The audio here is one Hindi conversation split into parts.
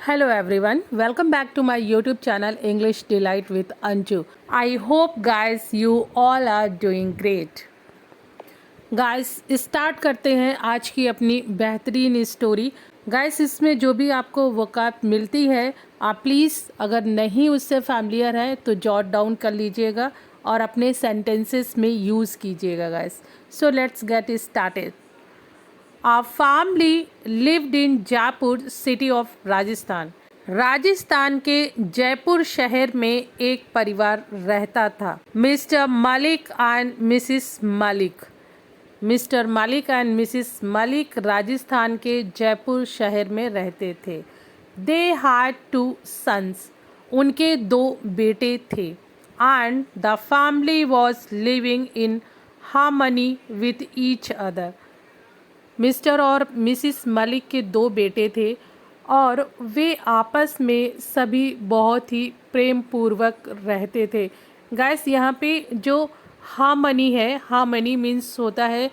Hello everyone, welcome back to my YouTube channel English Delight with Anju. I hope guys you all are doing great. Guys start करते हैं आज की अपनी बेहतरीन स्टोरी। गाइस इसमें जो भी आपको वकात मिलती है आप प्लीज़ अगर नहीं उससे फैमिलियर है तो जॉट डाउन कर लीजिएगा और अपने सेंटेंसेस में यूज़ कीजिएगा guys. So let's get started. Our family lived in Jaipur city of Rajasthan. Rajasthan के जयपुर शहर में एक परिवार रहता था। Mister Malik and Mrs Malik. Mister Malik and Mrs Malik Rajasthan के जयपुर शहर में रहते थे। They had 2 sons। उनके 2 बेटे थे। And the family was living in harmony with each other. Mister और मिसिस मलिक के 2 बेटे थे और वे आपस में सभी बहुत ही प्रेम पूर्वक रहते थे। गाइस यहाँ पे जो हार्मनी है, हार्मनी मीन्स होता है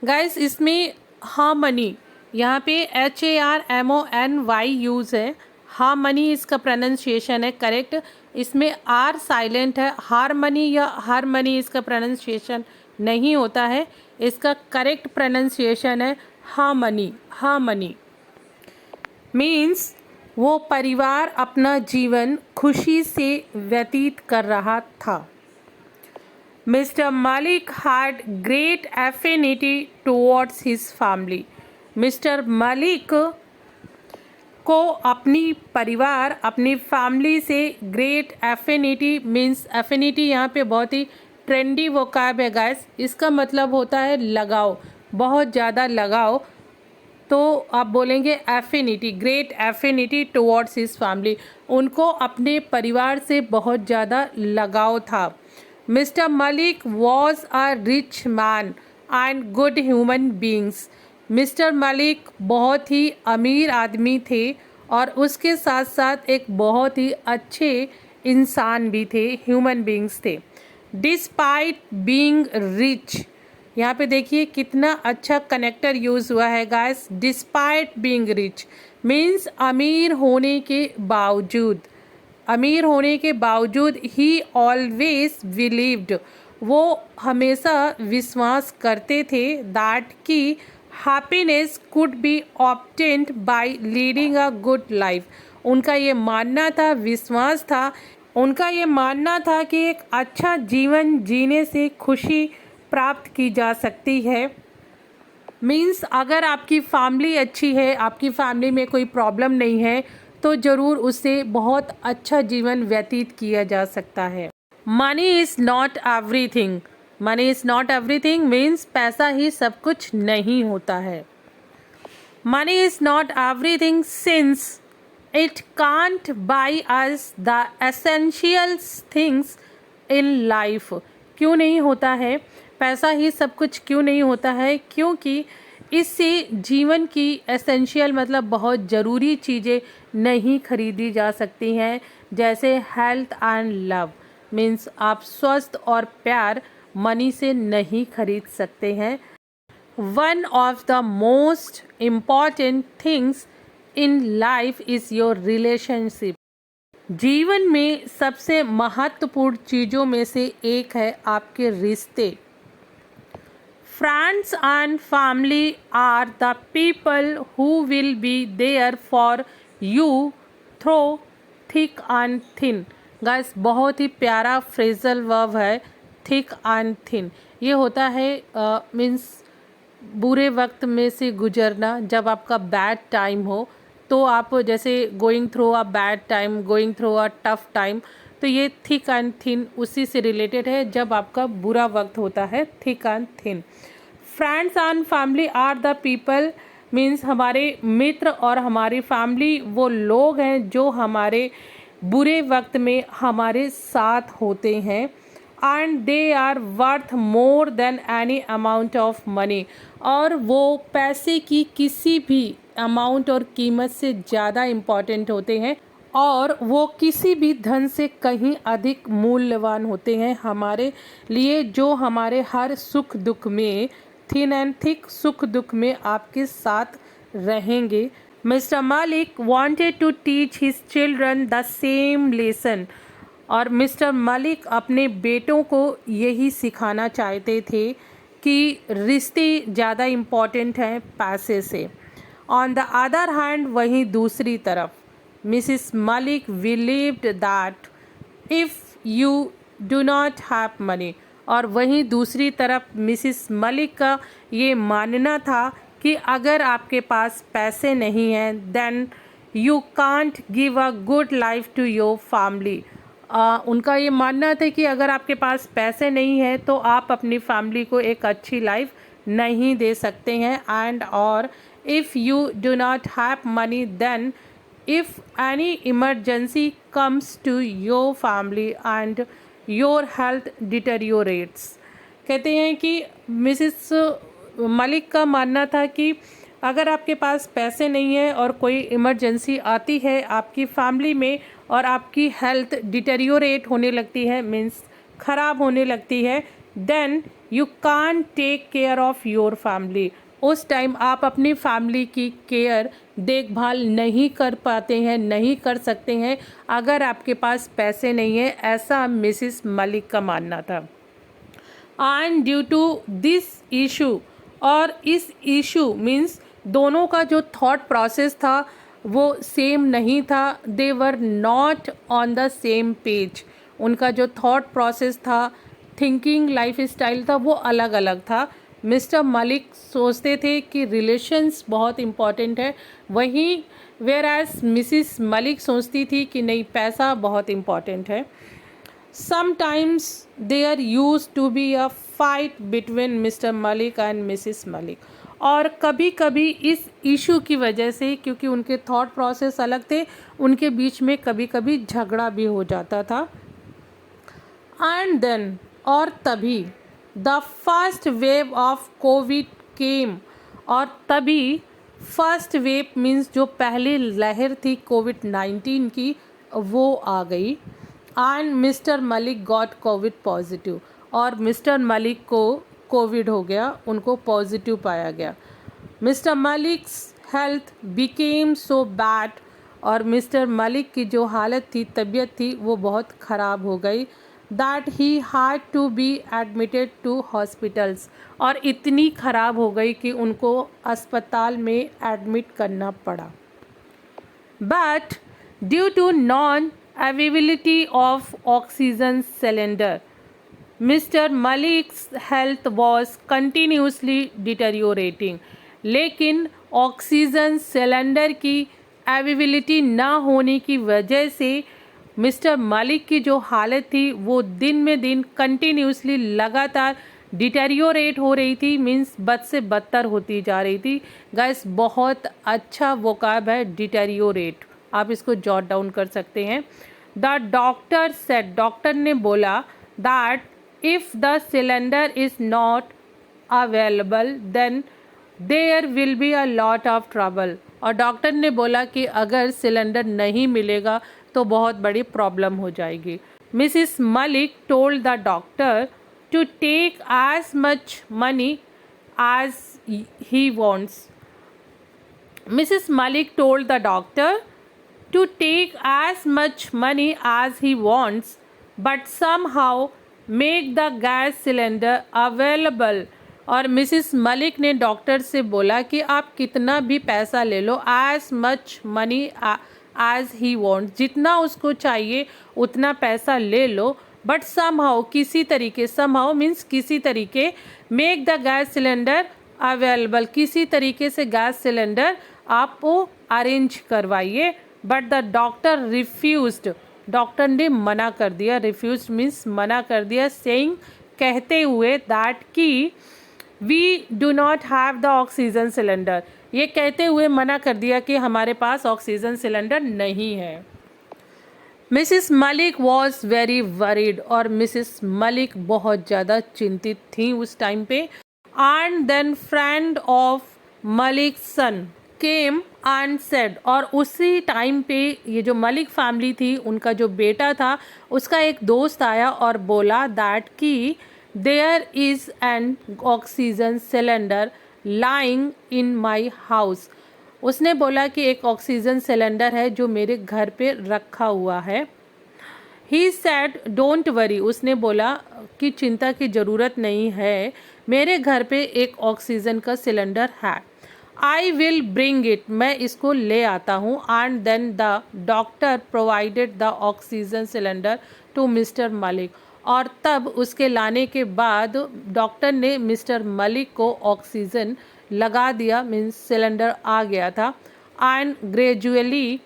गाइस इसमें हार्मनी यहाँ पे HARMONY यूज़ है। हार्मनी इसका प्रोनाउंसिएशन है करेक्ट। इसमें आर साइलेंट है। हार्मनी या हार्मनी इसका प्रोनाउंसिएशन नहीं होता है। इसका करेक्ट प्रोनाउंसिएशन है हार्मनी। हार्मनी मीन्स वो परिवार अपना जीवन खुशी से व्यतीत कर रहा था। Mister Malik had great affinity towards his family. Mister Malik को अपनी परिवार अपनी फैमिली से ग्रेट एफिनिटी मीन्स एफिनिटी यहाँ पे बहुत ही ट्रेंडी वोकैब है गाइस। इसका मतलब होता है लगाव, बहुत ज़्यादा लगाव। तो आप बोलेंगे affinity, great affinity towards his family. उनको अपने परिवार से बहुत ज़्यादा लगाव था। Mister Malik was a rich man and good human beings. Mister Malik बहुत ही अमीर आदमी थे और उसके साथ साथ एक बहुत ही अच्छे इंसान भी थे, ह्यूमन बींग्स थे। डिस्पाइट बीइंग रिच, यहाँ पे देखिए कितना अच्छा कनेक्टर यूज़ हुआ है guys. Despite being rich means अमीर होने के बावजूद, अमीर होने के बावजूद ही ऑलवेज बिलीव्ड, वो हमेशा विश्वास करते थे दैट कि happiness could be obtained by leading a good life. उनका ये मानना था, विश्वास था, उनका ये मानना था कि एक अच्छा जीवन जीने से खुशी प्राप्त की जा सकती है। मीन्स अगर आपकी फैमिली अच्छी है, आपकी फैमिली में कोई प्रॉब्लम नहीं है तो ज़रूर उससे बहुत अच्छा जीवन व्यतीत किया जा सकता है। Money is not everything. Money is not everything means पैसा ही सब कुछ नहीं होता है। Money is not everything since it can't by us the essential things in life. क्यों नहीं होता है पैसा ही सब कुछ, क्यों नहीं होता है? क्योंकि इससे जीवन की एसेंशियल मतलब बहुत ज़रूरी चीज़ें नहीं खरीदी जा सकती हैं, जैसे हेल्थ एंड लव। मीन्स आप स्वस्थ और प्यार मनी से नहीं खरीद सकते हैं। One of the most important things in life is your relationship. जीवन में सबसे महत्वपूर्ण चीज़ों में से एक है आपके रिश्ते। Friends and family are the people who will be there for you through thick and thin। Guys बहुत ही प्यारा फ्रेजल वर्ब है थिक एंड थिन। ये होता है मीन्स बुरे वक्त में से गुजरना। जब आपका बैड टाइम हो तो आप जैसे going through a bad time, going through a tough time, तो ये थिक एंड थिन उसी से रिलेटेड है जब आपका बुरा वक्त होता है, thick and thin. Friends and family are the people means हमारे मित्र और हमारी फैमिली वो लोग हैं जो हमारे बुरे वक्त में हमारे साथ होते हैं। And they are worth more than any amount of money, और वो पैसे की किसी भी अमाउंट और कीमत से ज़्यादा इम्पॉर्टेंट होते हैं और वो किसी भी धन से कहीं अधिक मूल्यवान होते हैं हमारे लिए, जो हमारे हर सुख दुख में थिन एंड थिक सुख दुख में आपके साथ रहेंगे। Mister Malik wanted to teach his children the same lesson. और मिस्टर मलिक अपने बेटों को यही सिखाना चाहते थे कि रिश्ते ज़्यादा इम्पॉर्टेंट हैं पैसे से। ऑन द अदर हैंड वहीं दूसरी तरफ Mrs Malik believed that if you do not have money, और वहीं दूसरी तरफ मिसिस मलिक का ये मानना था कि अगर आपके पास पैसे नहीं हैं then you can't give a good life to your family. उनका ये मानना था कि अगर आपके पास पैसे नहीं हैं तो आप अपनी फैमिली को एक अच्छी लाइफ नहीं दे सकते हैं। एंड और if you do not have money then if any emergency comes to your family and your health deteriorates. कहते हैं कि मिसिस मलिक का मानना था कि अगर आपके पास पैसे नहीं है और कोई इमरजेंसी आती है आपकी फैमिली में और आपकी हेल्थ डिटेरियोरेट होने लगती है, मीन्स ख़राब होने लगती है, then you can't take care of your family. उस टाइम आप अपनी फैमिली की केयर देखभाल नहीं कर पाते हैं, नहीं कर सकते हैं अगर आपके पास पैसे नहीं है, ऐसा मिसिस मलिक का मानना था। And due to this issue, और इस इशू मीन्स दोनों का जो थॉट प्रोसेस था वो सेम नहीं था, they were not on the same page. उनका जो थॉट प्रोसेस था, थिंकिंग लाइफ स्टाइल था, वो अलग अलग था। मिस्टर मलिक सोचते थे कि रिलेशंस बहुत इम्पॉर्टेंट है, वहीं वेयर एज मिसिस मलिक सोचती थी कि नहीं, पैसा बहुत इम्पॉर्टेंट है। Sometimes there used to be a fight between Mr. Malik and Mrs. Malik. और कभी कभी इस इशू की वजह से, क्योंकि उनके थॉट प्रोसेस अलग थे, उनके बीच में कभी कभी झगड़ा भी हो जाता था। एंड देन, और तभी the first wave of Covid came, और तभी फर्स्ट वेव मीन्स जो पहली लहर थी कोविड-19 की, वो आ गई। And mister Malik got Covid positive, और मिस्टर मलिक को कोविड हो गया, उनको पॉजिटिव पाया गया। Mister Malik's health became so bad, और मिस्टर मलिक की जो हालत थी, तबीयत थी, वो बहुत ख़राब हो गई। That he had to be admitted to hospitals, और इतनी ख़राब हो गई कि उनको अस्पताल में एडमिट करना पड़ा। But due to non availability of oxygen cylinder, mister Malik's health was continuously deteriorating. लेकिन ऑक्सीजन सिलेंडर की अवेलेबिलिटी ना होने की वजह से मिस्टर मलिक की जो हालत थी वो दिन में दिन कंटिन्यूसली लगातार डिटेरियोरेट हो रही थी, मीन्स बद से बदतर होती जा रही थी। गाइस, बहुत अच्छा वोकैब है डिटेरियोरेट, आप इसको जॉट डाउन कर सकते हैं। द डॉक्टर सेड, डॉक्टर ने बोला that if the cylinder is not available then there will be a lot of trouble, और डॉक्टर ने बोला कि अगर सिलेंडर नहीं मिलेगा तो बहुत बड़ी प्रॉब्लम हो जाएगी। Mrs Malik told the doctor to take as much money as he wants. Mrs Malik told the doctor to take as much money as he wants, but somehow make the gas cylinder available। और मिसिस मलिक ने डॉक्टर से बोला कि आप कितना भी पैसा ले लो, as much money as he wants, जितना उसको चाहिए उतना पैसा ले लो, बट somehow, किसी तरीके, somehow मीन्स किसी तरीके, make the gas cylinder available, किसी तरीके से गैस सिलेंडर आप वो अरेंज करवाइए। But the doctor refused, doctor ने मना कर दिया। रिफ्यूज मीन्स मना कर दिया, सेइंग, कहते हुए दैट कि we do not have the oxygen cylinder, ये कहते हुए मना कर दिया कि हमारे पास ऑक्सीजन सिलेंडर नहीं है। Mrs Malik was very worried, और मिसिस मलिक बहुत ज़्यादा चिंतित थी उस टाइम पे। And then friend of Malik son came and said, और उसी टाइम पे ये जो मलिक फैमिली थी, उनका जो बेटा था, उसका एक दोस्त आया और बोला दैट कि there is an oxygen cylinder lying in my house, उसने बोला कि एक ऑक्सीजन सिलेंडर है जो मेरे घर पे रखा हुआ है। ही सैड डोंट वरी, उसने बोला कि चिंता की ज़रूरत नहीं है, मेरे घर पे एक ऑक्सीजन का सिलेंडर है। आई विल ब्रिंग इट, मैं इसको ले आता हूँ। And then the doctor provided the oxygen cylinder to mister Malik, और तब उसके लाने के बाद डॉक्टर ने मिस्टर मलिक को ऑक्सीजन लगा दिया, मीन्स सिलेंडर आ गया था। And gradually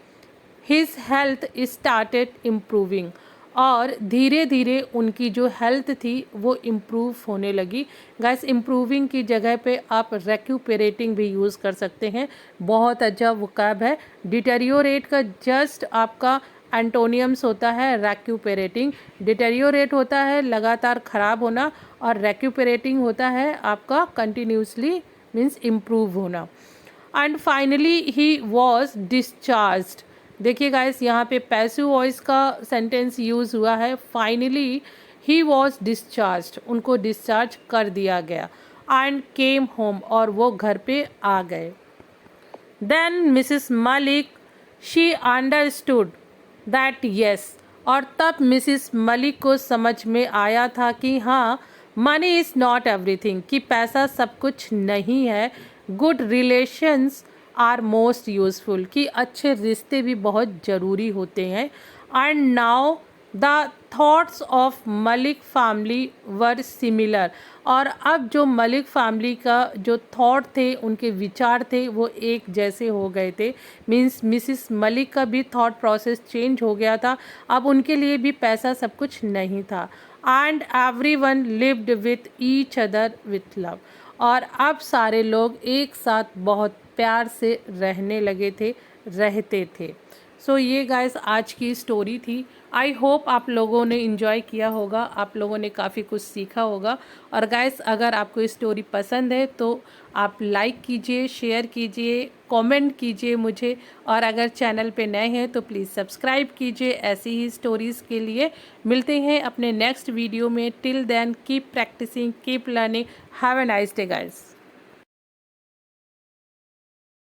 his health started improving, और धीरे धीरे उनकी जो हेल्थ थी वो इम्प्रूव होने लगी। गाइस, इम्प्रूविंग की जगह पे आप रेक्यूपरेटिंग भी यूज़ कर सकते हैं, बहुत अच्छा वोकैब है। डिटेरियोरेट का जस्ट आपका एंटोनियम्स होता है रेक्यूपरेटिंग। डिटेरियोरेट होता है लगातार ख़राब होना, और रेक्यूपरेटिंग होता है आपका कंटिन्यूसली मीन्स इम्प्रूव होना। And finally he was discharged. देखिए गाइस, यहाँ पे पैसिव वॉइस का सेंटेंस यूज़ हुआ है। फाइनली ही वॉज डिस्चार्ज्ड, उनको डिस्चार्ज कर दिया गया। एंड केम होम, और वो घर पे आ गए। Then Mrs Malik she understood that yes, और तब मिसिस मलिक को समझ में आया था कि हाँ, मनी इज़ नॉट एवरीथिंग, कि पैसा सब कुछ नहीं है। Good relations are most useful, कि अच्छे रिश्ते भी बहुत ज़रूरी होते हैं। And now the thoughts of Malik family were similar, और अब जो मलिक फैमिली का जो थॉट थे, उनके विचार थे, वो एक जैसे हो गए थे। मीन्स मिसिस मलिक का भी थॉट प्रोसेस चेंज हो गया था। अब उनके लिए भी पैसा सब कुछ नहीं था। And everyone lived with each other with love, और अब सारे लोग एक साथ बहुत प्यार से रहने लगे थे, रहते थे। सो ये गाइस आज की स्टोरी थी। आई होप आप लोगों ने इन्जॉय किया होगा, आप लोगों ने काफ़ी कुछ सीखा होगा। और गाइस, अगर आपको ये स्टोरी पसंद है तो आप लाइक कीजिए, शेयर कीजिए, कमेंट कीजिए मुझे। और अगर चैनल पे नए हैं तो प्लीज़ सब्सक्राइब कीजिए ऐसी ही स्टोरीज़ के लिए। मिलते हैं अपने नेक्स्ट वीडियो में। Till then keep practicing, keep learning. Have a nice day guys.